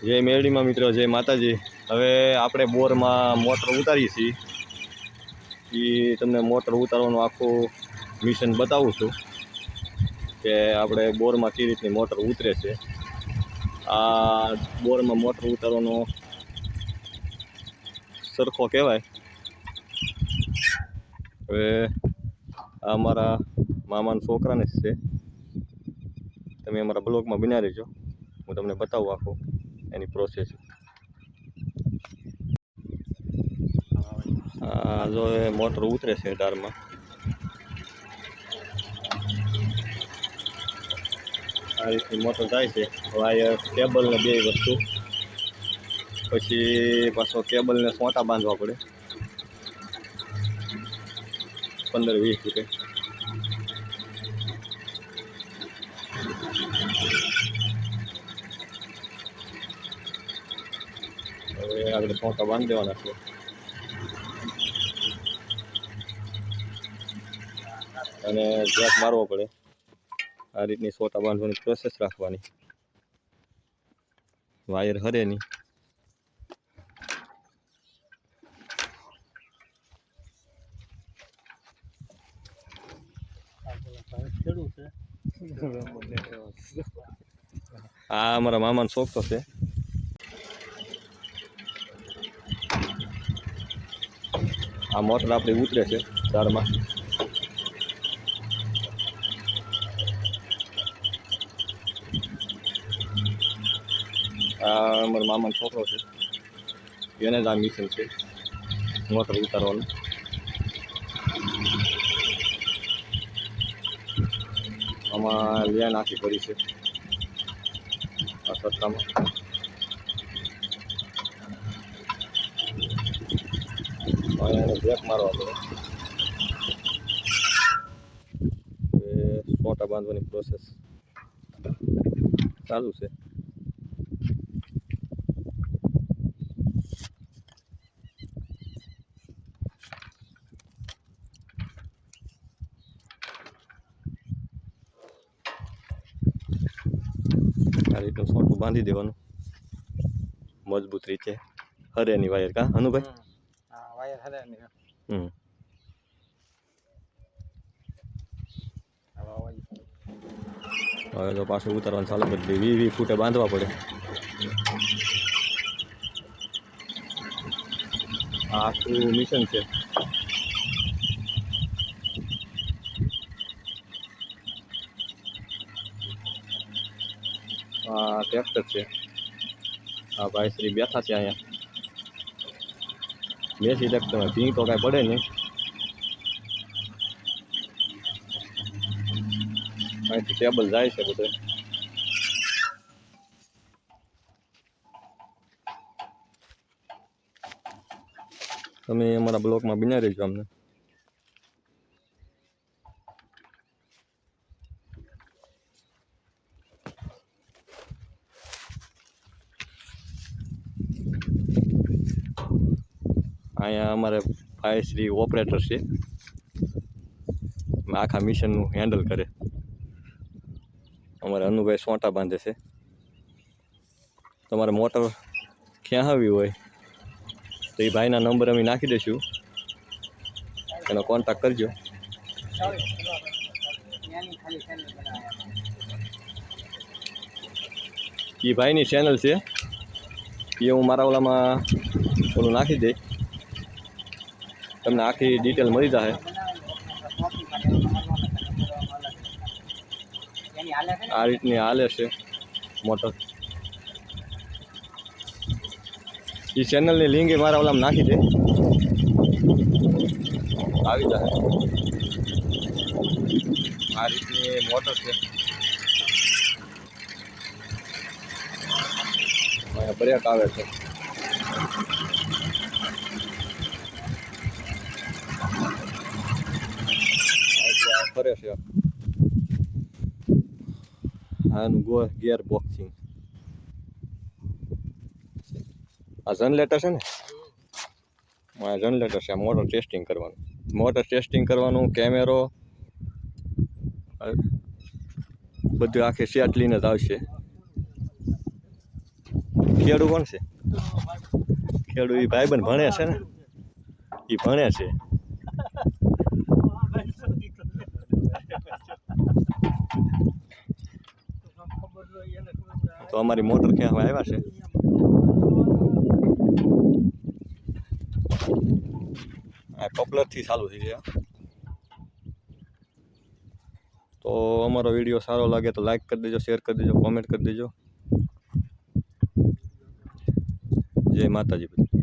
જય મેરડીમાં મિત્રો, જય માતાજી. હવે આપણે બોરમાં મોટર ઉતારીએ છીએ. એ તમને મોટર ઉતારવાનું આખું મિશન બતાવું છું કે આપણે બોરમાં કઈ રીતની મોટર ઉતરે છે. આ બોરમાં મોટર ઉતારવાનો સરખો કહેવાય. હવે આ અમારા મામાના છોકરાને જ છે. તમે અમારા બ્લોગમાં બન્યા રહેજો, હું તમને બતાવું આખું એની પ્રોસેસ. જો એ મોટર ઉતરે છે દારમાં. આ રીતની મોટર જાય છે. વાયર, કેબલ ને બે વસ્તુ. પછી પાછો કેબલને સોંટા બાંધવા પડે 15-20 રૂપિયા. હવે આગળ સોંટા બાંધી દેવાના છે. અને જેક મારવો પડે. આ રીતની સોટા બાંધવાની પ્રોસેસ રાખવાની. વાયર હરે નહીં. આ અમારા મામાનો છોકરો છે. આ મોટર આપણી ઉતરે છે દારમાં. આ અમારા મામાનો છોકરો છે, એને જ આ મિશન છે મોટર ઉતારવાનું. આમાં લેન આખી કરી છે આ સત્તામાં. એને બ્રેક મારવા પડે. એ સોટા બાંધવાની પ્રોસેસ ચાલુ છે. આ રીતનું સોટું બાંધી દેવાનું મજબૂત રીતે. હરેની વાયર કા અનુભાઈ? હા, વાયર હરેની. હવે તો પાછું ઉતારવાનું ચાલુ કરી દે. 20 ફૂટે બાંધવા પડે. આ આખું મિશન છે. આ ટ્રેક્ટર છે. આ ભાઈ શ્રી બેઠા છે અહીંયા. બેસી ટ્રેક્ટર ભીંગ તો કાંઈ પડે નહીં. અહીંથી ટેબલ જાય છે બધે. તમે અમારા બ્લોકમાં બન્યા રહેજો અમને. અહીંયા અમારે ભાઈ શ્રી ઓપરેટર છે, આખા મિશનનું હેન્ડલ કરે. અમારે અનુભાઈ સોંટા બાંધે છે. તમારે મોટર ખેંચાવી હોય તો એ ભાઈના નંબર અમે નાખી દઈશું, એનો કોન્ટેક્ટ કરજો. એ ભાઈની ચેનલ છે, એ હું મારા ઓલામાં ઓલું નાખી દઈ, તમને આખી ડિટેલ મળી જશે. આ રીતની હાલે છે મોટર. એ ચેનલની લિંક એ મારા ઓલામાં નાખી દે, આવી જશે. આ રીતની મોટર છે. અહીંયા બ્રેક આવે છે. ફરે છે. આનું ગિયર બોક્સિંગ. આ જનરેટર છે ને, આ જનરેટર છે. આ મોટર ટેસ્ટિંગ કરવાનું. મોટર ટેસ્ટિંગ કરવાનું, કેમેરો બધું આખી સેટ લઈને જ આવશે. ખેડૂ કોણ છે? ખેડૂ એ ભાઈબંધ ભણે છે ને, એ ભણે છે. તો અમારી મોટર ક્યાં હવે આવ્યા છે. આ કપલરથી ચાલુ થઈ જાય. તો અમારો વિડીયો સારો લાગે તો લાઈક કરી દેજો, શેર કરી દેજો, કોમેન્ટ કરી દેજો. જય માતાજી.